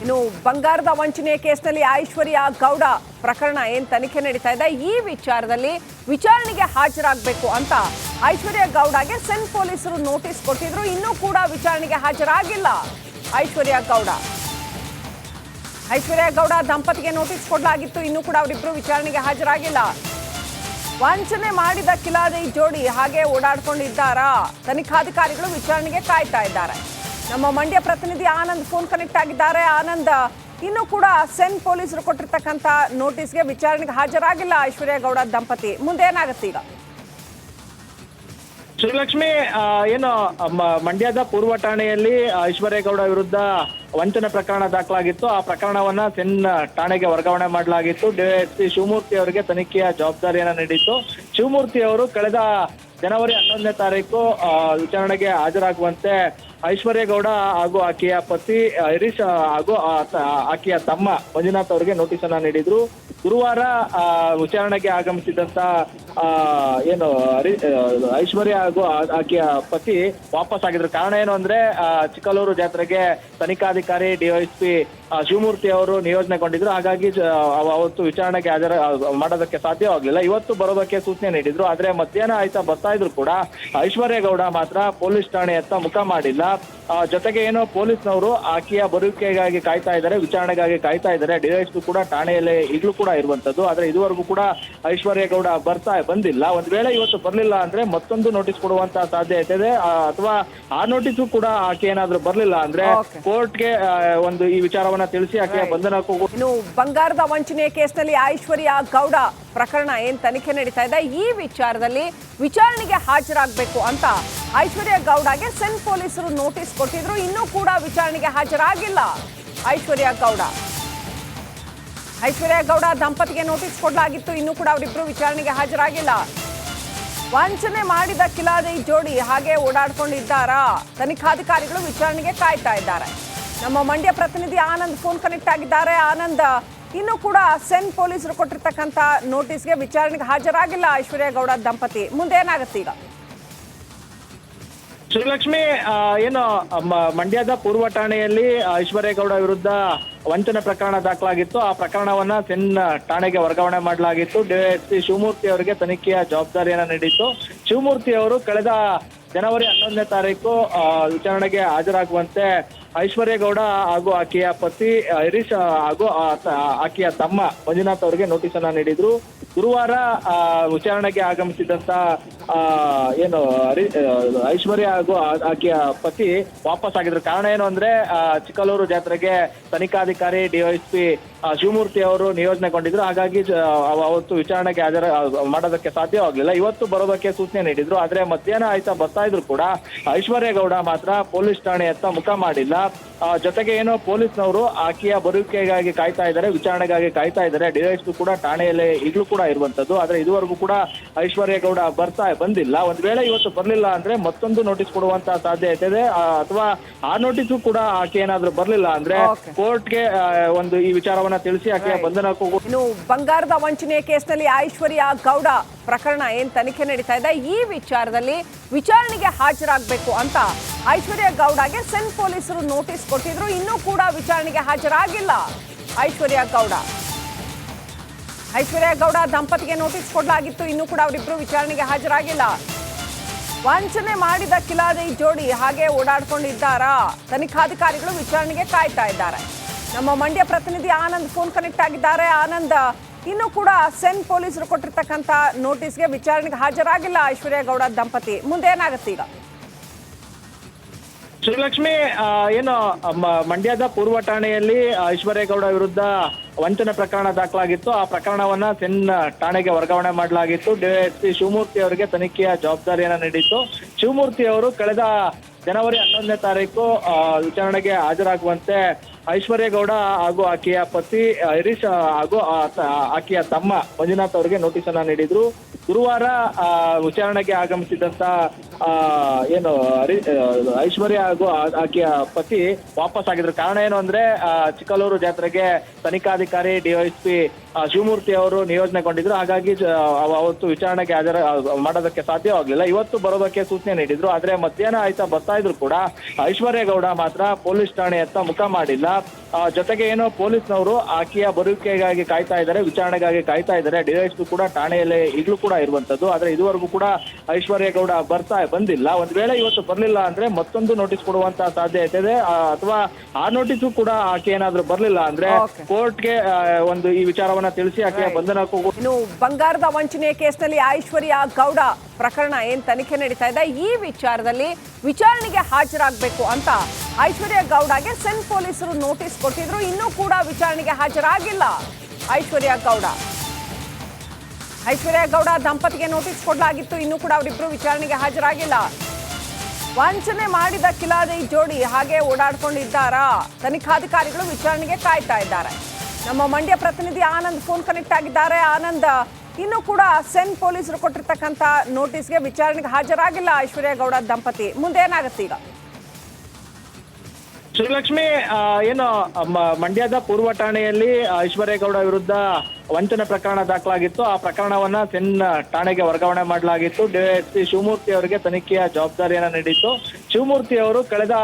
ಇನ್ನು ಬಂಗಾರದ ವಂಚನೆ ಕೇಸ್ನಲ್ಲಿ ಐಶ್ವರ್ಯ ಗೌಡ ಪ್ರಕರಣ ತನಿಖೆ ನಡೀತಾ ಇದೆ. ಈ ವಿಚಾರದಲ್ಲಿ ವಿಚಾರಣೆಗೆ ಹಾಜರಾಗಬೇಕು ಅಂತ ಐಶ್ವರ್ಯ ಗೌಡಗೆ ಸೆನ್ ಪೊಲೀಸರು ನೋಟಿಸ್ ಕೊಟ್ಟಿದ್ರು. ಇನ್ನೂ ಕೂಡ ವಿಚಾರಣೆಗೆ ಹಾಜರಾಗಿಲ್ಲ ಐಶ್ವರ್ಯ ಗೌಡ ದಂಪತಿಗೆ ನೋಟಿಸ್ ಕೊಡಲಾಗಿತ್ತು. ಇನ್ನೂ ಕೂಡ ಅವರಿಬ್ಬರು ವಿಚಾರಣೆಗೆ ಹಾಜರಾಗಿಲ್ಲ. ವಂಚನೆ ಮಾಡಿದ ಕಿಲಾಡಿ ಜೋಡಿ ಹಾಗೆ ಓಡಾಡ್ಕೊಂಡಿದ್ದಾರಾ? ತನಿಖಾಧಿಕಾರಿಗಳು ವಿಚಾರಣೆಗೆ ಕಾಯ್ತಾ ಇದ್ದಾರೆ. ನಮ್ಮ ಮಂಡ್ಯ ಪ್ರತಿನಿಧಿ ಆನಂದ್ ಫೋನ್ ಕನೆಕ್ಟ್ ಆಗಿದ್ದಾರೆ. ಆನಂದ್, ಇನ್ನೂ ಕೂಡ ಸೆನ್ ಪೊಲೀಸರು ಕೊಟ್ಟಿರ್ತಕ್ಕಂಥ ನೋಟಿಸ್ಗೆ ವಿಚಾರಣೆಗೆ ಹಾಜರಾಗಿಲ್ಲ ಐಶ್ವರ್ಯ ಗೌಡ ದಂಪತಿ. ಮುಂದೆ ಏನಾಗುತ್ತೆ ಈಗ? ಶ್ರೀಲಕ್ಷ್ಮಿ, ಏನು ಮಂಡ್ಯದ ಪೂರ್ವ ಠಾಣೆಯಲ್ಲಿ ಐಶ್ವರ್ಯ ಗೌಡ ವಿರುದ್ಧ ವಂಚನೆ ಪ್ರಕರಣ ದಾಖಲಾಗಿತ್ತು. ಆ ಪ್ರಕರಣವನ್ನ ಸೆನ್ ಠಾಣೆಗೆ ವರ್ಗಾವಣೆ ಮಾಡಲಾಗಿತ್ತು. ಡಿವೈಎಸ್ಪಿ ಶಿವಮೂರ್ತಿ ಅವರಿಗೆ ತನಿಖೆಯ ಜವಾಬ್ದಾರಿಯನ್ನ ನೀಡಿತ್ತು. ಶಿವಮೂರ್ತಿ ಅವರು ಕಳೆದ ಜನವರಿ 11ನೇ ತಾರೀಕು ವಿಚಾರಣೆಗೆ ಹಾಜರಾಗುವಂತೆ ಐಶ್ವರ್ಯ ಗೌಡ ಹಾಗೂ ಆಕೆಯ ಪತಿ ಹರೀಶ್ ಹಾಗೂ ಆಕೆಯ ತಮ್ಮ ಮಂಜುನಾಥ್ ಅವರಿಗೆ ನೋಟಿಸ್ ಅನ್ನ ನೀಡಿದ್ರು. ಗುರುವಾರ ವಿಚಾರಣೆಗೆ ಆಗಮಿಸಿದಂತ ಏನು ಐಶ್ವರ್ಯ ಹಾಗೂ ಆಕೆಯ ಪತಿ ವಾಪಸ್ ಆಗಿದ್ರು. ಕಾರಣ ಏನು ಅಂದ್ರೆ ಚಿಕ್ಕಲೂರು ಜಾತ್ರೆಗೆ ತನಿಖಾಧಿಕಾರಿ ಡಿವೈಎಸ್ಪಿ ಶಿವಮೂರ್ತಿ ಅವರು ನಿಯೋಜನೆಗೊಂಡಿದ್ರು. ಹಾಗಾಗಿ ಅವತ್ತು ವಿಚಾರಣೆಗೆ ಮಾಡೋದಕ್ಕೆ ಸಾಧ್ಯವಾಗಲಿಲ್ಲ. ಇವತ್ತು ಬರೋದಕ್ಕೆ ಸೂಚನೆ ನೀಡಿದ್ರು. ಆದ್ರೆ ಮಧ್ಯಾಹ್ನ ಆಯ್ತಾ ಬರ್ತಾ ಇದ್ರು ಕೂಡ ಐಶ್ವರ್ಯ ಗೌಡ ಮಾತ್ರ ಪೊಲೀಸ್ ಠಾಣೆಯತ್ತ ಮುಖ ಮಾಡಿಲ್ಲ. ಜೊತೆಗೆ ಏನು ಪೊಲೀಸ್ನವರು ಆಕೆಯ ಬರುವಿಕೆಗಾಗಿ ಕಾಯ್ತಾ ಇದ್ದಾರೆ, ವಿಚಾರಣೆಗಾಗಿ ಕಾಯ್ತಾ ಇದ್ದಾರೆ. ಡಿವೈಎಸ್ಪಿ ಕೂಡ ಠಾಣೆಯಲ್ಲಿ ಈಗಲೂ ಕೂಡ ಇರುವಂತದ್ದು. ಆದ್ರೆ ಇದುವರೆಗೂ ಕೂಡ ಐಶ್ವರ್ಯ ಗೌಡ ಬಂದಿಲ್ಲ. ಒಂದ್ ವೇಳೆ ಇವತ್ತು ಬರ್ಲಿಲ್ಲ ಅಂದ್ರೆ ಮತ್ತೊಂದು ನೋಟಿಸ್ ಕೊಡುವಂತ ಸಾಧ್ಯತೆ ಇದೆ. ಅಥವಾ ಆ ನೋಟಿಸು ಕೂಡ ಆಕೆ ಏನಾದ್ರೂ ಬರ್ಲಿಲ್ಲ ಅಂದ್ರೆ ಕೋರ್ಟ್ಗೆ ಒಂದು ಈ ವಿಚಾರವನ್ನ ತಿಳಿಸಿ ಆಕೆಯ ಬಂಧನಕ್ಕೂ. ಇನ್ನು ಬಂಗಾರದ ವಂಚನೆ ಕೇಸ್ನಲ್ಲಿ ಐಶ್ವರ್ಯ ಗೌಡ ಪ್ರಕರಣ ತನಿಖೆ ನಡೀತಾ ಇದೆ. ಈ ವಿಚಾರದಲ್ಲಿ ವಿಚಾರಣೆಗೆ ಹಾಜರಾಗಬೇಕು ಅಂತ ಐಶ್ವರ್ಯ ಗೌಡಗೆ ಸೆನ್ ಪೊಲೀಸರು ನೋಟಿಸ್ ಕೊಟ್ಟಿದ್ರು. ಇನ್ನೂ ಕೂಡ ವಿಚಾರಣೆಗೆ ಹಾಜರಾಗಿಲ್ಲ ಐಶ್ವರ್ಯ ಗೌಡ ದಂಪತಿಗೆ ನೋಟಿಸ್ ಕೊಡಲಾಗಿತ್ತು. ಇನ್ನೂ ಕೂಡ ಅವರಿಬ್ಬರು ವಿಚಾರಣೆಗೆ ಹಾಜರಾಗಿಲ್ಲ. ವಂಚನೆ ಮಾಡಿದ ಕಿಲಾಡಿ ಜೋಡಿ ಹಾಗೆ ಓಡಾಡ್ಕೊಂಡಿದ್ದಾರಾ? ತನಿಖಾಧಿಕಾರಿಗಳು ವಿಚಾರಣೆಗೆ ಕಾಯ್ತಾ ಇದ್ದಾರೆ. ನಮ್ಮ ಮಂಡ್ಯ ಪ್ರತಿನಿಧಿ ಆನಂದ್ ಫೋನ್ ಕನೆಕ್ಟ್ ಆಗಿದ್ದಾರೆ. ಆನಂದ್, ಇನ್ನೂ ಕೂಡ ಸೆನ್ ಪೊಲೀಸರು ಕೊಟ್ಟಿರ್ತಕ್ಕಂಥ ನೋಟಿಸ್ಗೆ ವಿಚಾರಣೆಗೆ ಹಾಜರಾಗಿಲ್ಲ ಐಶ್ವರ್ಯ ಗೌಡ ದಂಪತಿ. ಮುಂದೆ ಏನಾಗುತ್ತೆ ಈಗ? ಶ್ರೀಲಕ್ಷ್ಮಿ, ಏನು ಮಂಡ್ಯದ ಪೂರ್ವ ಠಾಣೆಯಲ್ಲಿ ಐಶ್ವರ್ಯ ಗೌಡ ವಿರುದ್ಧ ವಂಚನೆ ಪ್ರಕರಣ ದಾಖಲಾಗಿತ್ತು. ಆ ಪ್ರಕರಣವನ್ನ ಸೆನ್ ಠಾಣೆಗೆ ವರ್ಗಾವಣೆ ಮಾಡಲಾಗಿತ್ತು. ಡಿವೈಎಸ್ಪಿ ಶಿವಮೂರ್ತಿ ಅವರಿಗೆ ತನಿಖೆಯ ಜವಾಬ್ದಾರಿಯನ್ನ ನೀಡಿತ್ತು. ಶಿವಮೂರ್ತಿ ಅವರು ಕಳೆದ ಜನವರಿ 11ನೇ ತಾರೀಕು ವಿಚಾರಣೆಗೆ ಹಾಜರಾಗುವಂತೆ ಐಶ್ವರ್ಯ ಗೌಡ ಹಾಗೂ ಆಕೆಯ ಪತಿ ಹರೀಶ್ ಹಾಗೂ ಆಕೆಯ ತಮ್ಮ ಮಂಜುನಾಥ್ ಅವರಿಗೆ ನೋಟಿಸ್ ಅನ್ನ ನೀಡಿದ್ರು. ಗುರುವಾರ ವಿಚಾರಣೆಗೆ ಆಗಮಿಸಿದಂತ ಏನು ಐಶ್ವರ್ಯ ಹಾಗೂ ಆಕೆಯ ಪತಿ ವಾಪಸ್ ಆಗಿದ್ರು. ಕಾರಣ ಏನು ಅಂದ್ರೆ ಚಿಕ್ಕಲೂರು ಜಾತ್ರೆಗೆ ತನಿಖಾಧಿಕಾರಿ ಡಿವೈಎಸ್ಪಿ ಶಿವಮೂರ್ತಿ ಅವರು ನಿಯೋಜನೆಗೊಂಡಿದ್ರು. ಹಾಗಾಗಿ ಅವತ್ತು ವಿಚಾರಣೆಗೆ ಮಾಡೋದಕ್ಕೆ ಸಾಧ್ಯವಾಗಲಿಲ್ಲ. ಇವತ್ತು ಬರೋದಕ್ಕೆ ಸೂಚನೆ ನೀಡಿದ್ರು. ಆದ್ರೆ ಮಧ್ಯಾಹ್ನ ಆಯ್ತಾ ಬರ್ತಾ ಇದ್ರು ಕೂಡ ಐಶ್ವರ್ಯ ಗೌಡ ಮಾತ್ರ ಪೊಲೀಸ್ ಠಾಣೆಯತ್ತ ಮುಖ ಮಾಡಿಲ್ಲ. ಜೊತೆಗೆ ಏನು ಪೊಲೀಸ್ನವರು ಆಕೆಯ ಬರುವಿಕೆಗಾಗಿ ಕಾಯ್ತಾ ಇದ್ದಾರೆ, ವಿಚಾರಣೆಗಾಗಿ ಕಾಯ್ತಾ ಇದ್ದಾರೆ. ಡಿವೈಎಸ್ಪಿ ಕೂಡ ಠಾಣೆಯಲ್ಲಿ ಈಗಲೂ ಕೂಡ ಇರುವಂತದ್ದು. ಆದ್ರೆ ಇದುವರೆಗೂ ಕೂಡ ಐಶ್ವರ್ಯ ಗೌಡ ಬಂದಿಲ್ಲ. ಒಂದ್ ವೇಳೆ ಇವತ್ತು ಬರ್ಲಿಲ್ಲ ಅಂದ್ರೆ ಮತ್ತೊಂದು ನೋಟಿಸ್ ಕೊಡುವಂತ ಸಾಧ್ಯತೆ ಇದೆ. ಅಥವಾ ಆ ನೋಟಿಸು ಕೂಡ ಆಕೆ ಏನಾದ್ರೂ ಬರ್ಲಿಲ್ಲ ಅಂದ್ರೆ ಕೋರ್ಟ್ಗೆ ಒಂದು ಈ ವಿಚಾರವನ್ನ ತಿಳಿಸಿ ಆಕೆಯ ಬಂಧನಕ್ಕೂ. ಇನ್ನು ಬಂಗಾರದ ವಂಚನೆ ಕೇಸ್ನಲ್ಲಿ ಐಶ್ವರ್ಯ ಗೌಡ ಪ್ರಕರಣ ತನಿಖೆ ನಡೀತಾ ಇದೆ. ಈ ವಿಚಾರದಲ್ಲಿ ವಿಚಾರಣೆಗೆ ಹಾಜರಾಗಬೇಕು ಅಂತ ಐಶ್ವರ್ಯ ಗೌಡಗೆ ಸೆನ್ ಪೊಲೀಸರು ನೋಟಿಸ್ ಕೊಟ್ಟಿದ್ರು. ಇನ್ನೂ ಕೂಡ ವಿಚಾರಣೆಗೆ ಹಾಜರಾಗಿಲ್ಲ ಐಶ್ವರ್ಯ ಗೌಡ ದಂಪತಿಗೆ ನೋಟಿಸ್ ಕೊಡಲಾಗಿತ್ತು. ಇನ್ನೂ ಕೂಡ ಅವರಿಬ್ಬರು ವಿಚಾರಣೆಗೆ ಹಾಜರಾಗಿಲ್ಲ. ವಂಚನೆ ಮಾಡಿದ ಕಿಲಾಡಿ ಜೋಡಿ ಹಾಗೆ ಓಡಾಡ್ಕೊಂಡಿದ್ದಾರಾ? ತನಿಖಾಧಿಕಾರಿಗಳು ವಿಚಾರಣೆಗೆ ಕಾಯ್ತಾ ಇದ್ದಾರೆ. ನಮ್ಮ ಮಂಡ್ಯ ಪ್ರತಿನಿಧಿ ಆನಂದ್ ಫೋನ್ ಕನೆಕ್ಟ್ ಆಗಿದ್ದಾರೆ. ಆನಂದ್, ಇನ್ನೂ ಕೂಡ ಸೆನ್ ಪೊಲೀಸರು ಕೊಟ್ಟಿರ್ತಕ್ಕಂಥ ನೋಟಿಸ್ಗೆ ವಿಚಾರಣೆಗೆ ಹಾಜರಾಗಿಲ್ಲ ಐಶ್ವರ್ಯ ಗೌಡ ದಂಪತಿ. ಮುಂದೆ ಏನಾಗುತ್ತೆ ಈಗ? ಶ್ರೀಲಕ್ಷ್ಮಿ, ಏನು ಮಂಡ್ಯದ ಪೂರ್ವ ಠಾಣೆಯಲ್ಲಿ ಐಶ್ವರ್ಯ ಗೌಡ ವಿರುದ್ಧ ವಂಚನೆ ಪ್ರಕರಣ ದಾಖಲಾಗಿತ್ತು. ಆ ಪ್ರಕರಣವನ್ನ ಸೆನ್ ಠಾಣೆಗೆ ವರ್ಗಾವಣೆ ಮಾಡಲಾಗಿತ್ತು. ಡಿವೈಎಸ್ಪಿ ಶಿವಮೂರ್ತಿ ಅವರಿಗೆ ತನಿಖೆಯ ಜವಾಬ್ದಾರಿಯನ್ನ ನೀಡಿತ್ತು. ಶಿವಮೂರ್ತಿ ಅವರು ಕಳೆದ ಜನವರಿ 11ನೇ ತಾರೀಕು ವಿಚಾರಣೆಗೆ ಹಾಜರಾಗುವಂತೆ ಐಶ್ವರ್ಯ ಗೌಡ ಹಾಗೂ ಆಕೆಯ ಪತಿ ಹರೀಶ್ ಹಾಗೂ ಆಕೆಯ ತಮ್ಮ ಮಂಜುನಾಥ್ ಅವರಿಗೆ ನೋಟಿಸ್ ಅನ್ನ ನೀಡಿದ್ರು. ಗುರುವಾರ ವಿಚಾರಣೆಗೆ ಆಗಮಿಸಿದಂತ ಏನು ಐಶ್ವರ್ಯ ಹಾಗೂ ಆಕೆಯ ಪತಿ ವಾಪಸ್ ಆಗಿದ್ರು. ಕಾರಣ ಏನು ಅಂದ್ರೆ ಚಿಕ್ಕಲೂರು ಜಾತ್ರೆಗೆ ತನಿಖಾಧಿಕಾರಿ ಡಿವೈಎಸ್ಪಿ ಶಿವಮೂರ್ತಿ ಅವರು ನಿಯೋಜನೆಗೊಂಡಿದ್ರು. ಹಾಗಾಗಿ ಅವತ್ತು ವಿಚಾರಣೆಗೆ ಮಾಡೋದಕ್ಕೆ ಸಾಧ್ಯವಾಗಲಿಲ್ಲ. ಇವತ್ತು ಬರೋದಕ್ಕೆ ಸೂಚನೆ ನೀಡಿದ್ರು. ಆದ್ರೆ ಮಧ್ಯಾಹ್ನ ಆಯ್ತಾ ಬರ್ತಾ ಇದ್ರು ಕೂಡ ಐಶ್ವರ್ಯ ಗೌಡ ಮಾತ್ರ ಪೊಲೀಸ್ ಠಾಣೆಯತ್ತ ಮುಖ ಮಾಡಿಲ್ಲ. ಜೊತೆಗೆ ಏನೋ ಪೊಲೀಸ್ನವರು ಆಕೆಯ ಬರುವಿಕೆಗಾಗಿ ಕಾಯ್ತಾ ಇದ್ದಾರೆ, ವಿಚಾರಣೆಗಾಗಿ ಕಾಯ್ತಾ ಇದ್ದಾರೆ. ಡಿವೈಎಸ್ಪಿ ಕೂಡ ಠಾಣೆಯಲ್ಲಿ ಈಗಲೂ ಕೂಡ ಇರುವಂತದ್ದು. ಆದ್ರೆ ಇದುವರೆಗೂ ಕೂಡ ಐಶ್ವರ್ಯ ಗೌಡ ಬಂದಿಲ್ಲ. ಒಂದ್ ವೇಳೆ ಇವತ್ತು ಬರ್ಲಿಲ್ಲ ಅಂದ್ರೆ ಮತ್ತೊಂದು ನೋಟಿಸ್ ಕೊಡುವಂತ ಸಾಧ್ಯತೆ ಇದೆ. ಅಥವಾ ಆ ನೋಟಿಸು ಕೂಡ ಆಕೆ ಏನಾದ್ರೂ ಬರ್ಲಿಲ್ಲ ಅಂದ್ರೆ ಕೋರ್ಟ್ಗೆ ಒಂದು ಈ ವಿಚಾರವನ್ನ ತಿಳಿಸಿ ಆಕೆಯ ಬಂಧನಕ್ಕೂ. ಇನ್ನು ಬಂಗಾರದ ವಂಚನೆ ಕೇಸ್ನಲ್ಲಿ ಐಶ್ವರ್ಯ ಗೌಡ ಪ್ರಕರಣ ಏನ್ ತನಿಖೆ ನಡೀತಾ ಇದೆ, ಈ ವಿಚಾರದಲ್ಲಿ ವಿಚಾರಣೆಗೆ ಹಾಜರಾಗಬೇಕು ಅಂತ ಐಶ್ವರ್ಯ ಗೌಡಗೆ ಸೆನ್ ಪೊಲೀಸರು ನೋಟಿಸ್ ಕೊಟ್ಟಿದ್ರು. ಇನ್ನೂ ಕೂಡ ವಿಚಾರಣೆಗೆ ಹಾಜರಾಗಿಲ್ಲ ಐಶ್ವರ್ಯ ಗೌಡ ದಂಪತಿಗೆ ನೋಟಿಸ್ ಕೊಡಲಾಗಿತ್ತು. ಇನ್ನೂ ಕೂಡ ಅವರಿಬ್ಬರು ವಿಚಾರಣೆಗೆ ಹಾಜರಾಗಿಲ್ಲ. ವಂಚನೆ ಮಾಡಿದ ಕಿಲಾದಿ ಜೋಡಿ ಹಾಗೆ ಓಡಾಡ್ಕೊಂಡಿದ್ದಾರಾ? ತನಿಖಾಧಿಕಾರಿಗಳು ವಿಚಾರಣೆಗೆ ಕಾಯ್ತಾ ಇದ್ದಾರೆ. ನಮ್ಮ ಮಂಡ್ಯ ಪ್ರತಿನಿಧಿ ಆನಂದ್ ಫೋನ್ ಕನೆಕ್ಟ್ ಆಗಿದ್ದಾರೆ. ಆನಂದ್, ಇನ್ನೂ ಕೂಡ ಸೆನ್ ಪೊಲೀಸರು ಕೊಟ್ಟಿರ್ತಕ್ಕಂಥ ನೋಟಿಸ್ಗೆ ವಿಚಾರಣೆಗೆ ಹಾಜರಾಗಿಲ್ಲ ಐಶ್ವರ್ಯ ಗೌಡ ದಂಪತಿ. ಮುಂದೆ ಏನಾಗುತ್ತೆ ಈಗ? ಶ್ರೀಲಕ್ಷ್ಮಿ, ಏನು ಮಂಡ್ಯದ ಪೂರ್ವ ಠಾಣೆಯಲ್ಲಿ ಐಶ್ವರ್ಯ ಗೌಡ ವಿರುದ್ಧ ವಂಚನೆ ಪ್ರಕರಣ ದಾಖಲಾಗಿತ್ತು. ಆ ಪ್ರಕರಣವನ್ನ ಸೆನ್ ಠಾಣೆಗೆ ವರ್ಗಾವಣೆ ಮಾಡಲಾಗಿತ್ತು. ಡಿವೈಎಸ್ಪಿ ಶಿವಮೂರ್ತಿ ಅವರಿಗೆ ತನಿಖೆಯ ಜವಾಬ್ದಾರಿಯನ್ನ ನೀಡಿತ್ತು. ಶಿವಮೂರ್ತಿ ಅವರು ಕಳೆದ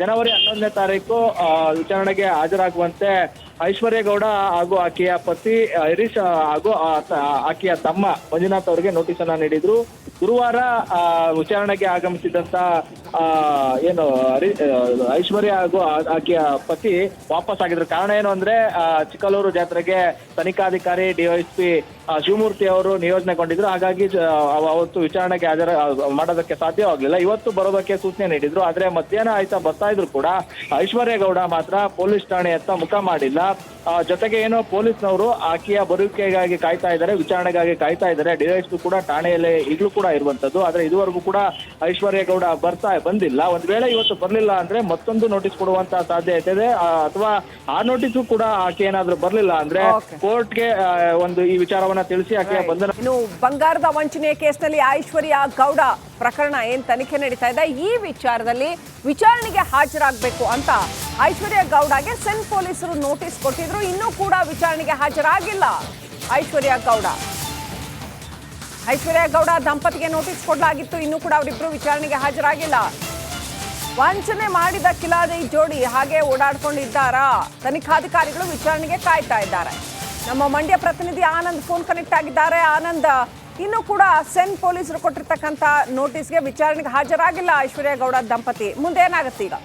ಜನವರಿ 11ನೇ ತಾರೀಕು ವಿಚಾರಣೆಗೆ ಹಾಜರಾಗುವಂತೆ ಐಶ್ವರ್ಯ ಗೌಡ ಹಾಗೂ ಆಕೆಯ ಪತಿ ಹರೀಶ್ ಹಾಗೂ ಆಕೆಯ ತಮ್ಮ ಮಂಜುನಾಥ್ ಅವರಿಗೆ ನೋಟಿಸ್ ಅನ್ನ ನೀಡಿದ್ರು. ಗುರುವಾರ ವಿಚಾರಣೆಗೆ ಆಗಮಿಸಿದಂತ ಏನು ಐಶ್ವರ್ಯ ಹಾಗೂ ಆಕೆಯ ಪತಿ ವಾಪಸ್ ಆಗಿದ್ರು. ಕಾರಣ ಏನು ಅಂದ್ರೆ ಚಿಕ್ಕಲೂರು ಜಾತ್ರೆಗೆ ತನಿಖಾಧಿಕಾರಿ ಡಿವೈಎಸ್ಪಿ ಶಿವಮೂರ್ತಿ ಅವರು ನಿಯೋಜನೆಗೊಂಡಿದ್ರು. ಹಾಗಾಗಿ ಅವತ್ತು ವಿಚಾರಣೆಗೆ ಮಾಡೋದಕ್ಕೆ ಸಾಧ್ಯವಾಗಲಿಲ್ಲ. ಇವತ್ತು ಬರೋದಕ್ಕೆ ಸೂಚನೆ ನೀಡಿದ್ರು. ಆದ್ರೆ ಮಧ್ಯಾಹ್ನ ಆಯ್ತಾ ಬರ್ತಾ ಇದ್ರು ಕೂಡ ಐಶ್ವರ್ಯ ಗೌಡ ಮಾತ್ರ ಪೊಲೀಸ್ ಠಾಣೆಯತ್ತ ಮುಖ ಮಾಡಿಲ್ಲ. ಜೊತೆಗೆ ಏನೋ ಪೊಲೀಸ್ನವರು ಆಕೆಯ ಬರುವಿಕೆಗಾಗಿ ಕಾಯ್ತಾ ಇದ್ದಾರೆ, ವಿಚಾರಣೆಗಾಗಿ ಕಾಯ್ತಾ ಇದ್ದಾರೆ. ಡಿವೈಎಸ್ಪಿ ಕೂಡ ಠಾಣೆಯಲ್ಲಿ ಈಗಲೂ ಕೂಡ ಇರುವಂತದ್ದು. ಆದ್ರೆ ಇದುವರೆಗೂ ಕೂಡ ಐಶ್ವರ್ಯ ಗೌಡ ಬಂದಿಲ್ಲ. ಒಂದ್ ವೇಳೆ ಇವತ್ತು ಬರ್ಲಿಲ್ಲ ಅಂದ್ರೆ ಮತ್ತೊಂದು ನೋಟಿಸ್ ಕೊಡುವಂತ ಸಾಧ್ಯತೆ ಇದೆ. ಅಥವಾ ಆ ನೋಟಿಸು ಕೂಡ ಆಕೆ ಏನಾದ್ರೂ ಬರ್ಲಿಲ್ಲ ಅಂದ್ರೆ ಕೋರ್ಟ್ಗೆ ಒಂದು ಈ ವಿಚಾರವನ್ನ ತಿಳಿಸಿ ಆಕೆಯ ಬಂಧನ. ಇನ್ನು ಬಂಗಾರದ ವಂಚನೆ ಕೇಸ್ನಲ್ಲಿ ಐಶ್ವರ್ಯ ಗೌಡ ಪ್ರಕರಣ ಏನ್ ತನಿಖೆ ನಡೀತಾ ಇದೆ, ಈ ವಿಚಾರದಲ್ಲಿ ವಿಚಾರಣೆಗೆ ಹಾಜರಾಗಬೇಕು ಅಂತ ಐಶ್ವರ್ಯ ಗೌಡಗೆ ಸೆನ್ ಪೊಲೀಸರು ನೋಟಿಸ್ ಕೊಟ್ಟಿದ್ರು. ಇನ್ನೂ ಕೂಡ ವಿಚಾರಣೆಗೆ ಹಾಜರಾಗಿಲ್ಲ ಐಶ್ವರ್ಯ ಗೌಡ ದಂಪತಿಗೆ ನೋಟಿಸ್ ಕೊಡಲಾಗಿತ್ತು. ಇನ್ನೂ ಕೂಡ ಅವರಿಬ್ಬರು ವಿಚಾರಣೆಗೆ ಹಾಜರಾಗಿಲ್ಲ. ವಂಚನೆ ಮಾಡಿದ ಕಿಲಾದಿ ಜೋಡಿ ಹಾಗೆ ಓಡಾಡ್ಕೊಂಡಿದ್ದಾರಾ? ತನಿಖಾಧಿಕಾರಿಗಳು ವಿಚಾರಣೆಗೆ ಕಾಯ್ತಾ ಇದ್ದಾರೆ. ನಮ್ಮ ಮಂಡ್ಯ ಪ್ರತಿನಿಧಿ ಆನಂದ್ ಫೋನ್ ಕನೆಕ್ಟ್ ಆಗಿದ್ದಾರೆ. ಆನಂದ್, ಇನ್ನೂ ಕೂಡ ಸೆನ್ ಪೊಲೀಸರು ಕೊಟ್ಟಿರ್ತಕ್ಕಂಥ ನೋಟಿಸ್ಗೆ ವಿಚಾರಣೆಗೆ ಹಾಜರಾಗಿಲ್ಲ ಐಶ್ವರ್ಯ ಗೌಡ ದಂಪತಿ. ಮುಂದೆ ಏನಾಗುತ್ತೆ ಈಗ?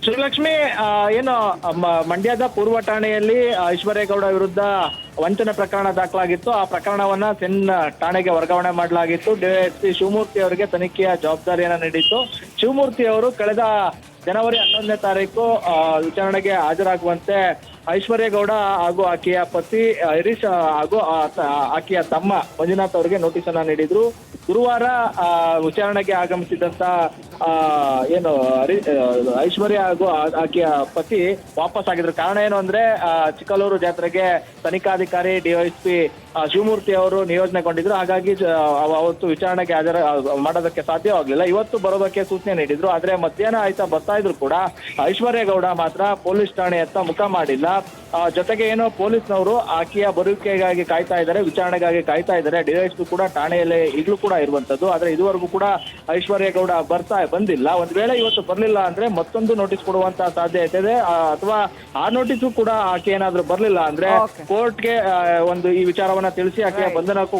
ಶ್ರೀಲಕ್ಷ್ಮಿ, ಏನು ಮಂಡ್ಯದ ಪೂರ್ವ ಠಾಣೆಯಲ್ಲಿ ಐಶ್ವರ್ಯ ಗೌಡ ವಿರುದ್ಧ ವಂಚನೆ ಪ್ರಕರಣ ದಾಖಲಾಗಿತ್ತು. ಆ ಪ್ರಕರಣವನ್ನ ಸೆನ್ ಠಾಣೆಗೆ ವರ್ಗಾವಣೆ ಮಾಡಲಾಗಿತ್ತು. ಡಿವೈಎಸ್ಪಿ ಶಿವಮೂರ್ತಿ ಅವರಿಗೆ ತನಿಖೆಯ ಜವಾಬ್ದಾರಿಯನ್ನ ನೀಡಿತ್ತು. ಶಿವಮೂರ್ತಿ ಅವರು ಕಳೆದ ಜನವರಿ 11ನೇ ತಾರೀಕು ವಿಚಾರಣೆಗೆ ಹಾಜರಾಗುವಂತೆ ಐಶ್ವರ್ಯ ಗೌಡ ಹಾಗೂ ಆಕೆಯ ಪತಿ ಹರೀಶ್ ಹಾಗೂ ಆಕೆಯ ತಮ್ಮ ಮಂಜುನಾಥ್ ಅವರಿಗೆ ನೋಟಿಸ್ ಅನ್ನ ನೀಡಿದ್ರು. ಗುರುವಾರ ವಿಚಾರಣೆಗೆ ಆಗಮಿಸಿದಂತ ಏನು ಐಶ್ವರ್ಯ ಹಾಗೂ ಆಕೆಯ ಪತಿ ವಾಪಸ್ ಆಗಿದ್ರು. ಕಾರಣ ಏನು ಅಂದ್ರೆ ಚಿಕ್ಕಲೂರು ಜಾತ್ರೆಗೆ ತನಿಖಾಧಿಕಾರಿ ಡಿವೈಎಸ್ಪಿ ಶಿವಮೂರ್ತಿ ಅವರು ನಿಯೋಜನೆಗೊಂಡಿದ್ರು. ಹಾಗಾಗಿ ಅವತ್ತು ವಿಚಾರಣೆಗೆ ಮಾಡೋದಕ್ಕೆ ಸಾಧ್ಯವಾಗಲಿಲ್ಲ. ಇವತ್ತು ಬರೋದಕ್ಕೆ ಸೂಚನೆ ನೀಡಿದ್ರು. ಆದ್ರೆ ಮಧ್ಯಾಹ್ನ ಆಯ್ತಾ ಬರ್ತಾ ಇದ್ರು ಕೂಡ ಐಶ್ವರ್ಯ ಗೌಡ ಮಾತ್ರ ಪೊಲೀಸ್ ಠಾಣೆಯತ್ತ ಮುಖ ಮಾಡಿಲ್ಲ. ಜೊತೆಗೆ ಏನೋ ಪೊಲೀಸ್ನವರು ಆಕೆಯ ಬರುವಿಕೆಗಾಗಿ ಕಾಯ್ತಾ ಇದ್ದಾರೆ, ವಿಚಾರಣೆಗಾಗಿ ಕಾಯ್ತಾ ಇದ್ದಾರೆ. ಡಿವೈಎಸ್ಪಿ ಕೂಡ ಠಾಣೆಯಲ್ಲಿ ಈಗಲೂ ಕೂಡ ಇರುವಂತದ್ದು. ಆದ್ರೆ ಇದುವರೆಗೂ ಕೂಡ ಐಶ್ವರ್ಯ ಗೌಡ ಬಂದಿಲ್ಲ. ಒಂದ್ ವೇಳೆ ಇವತ್ತು ಬರ್ಲಿಲ್ಲ ಅಂದ್ರೆ ಮತ್ತೊಂದು ನೋಟಿಸ್ ಕೊಡುವಂತ ಸಾಧ್ಯತೆ ಇದೆ. ಅಥವಾ ಆ ನೋಟಿಸು ಕೂಡ ಆಕೆ ಏನಾದ್ರೂ ಬರ್ಲಿಲ್ಲ ಅಂದ್ರೆ ಕೋರ್ಟ್ಗೆ ಒಂದು ಈ ವಿಚಾರವನ್ನ ತಿಳಿಸಿ ಆಕೆಯ ಬಂಧನಕ್ಕೂ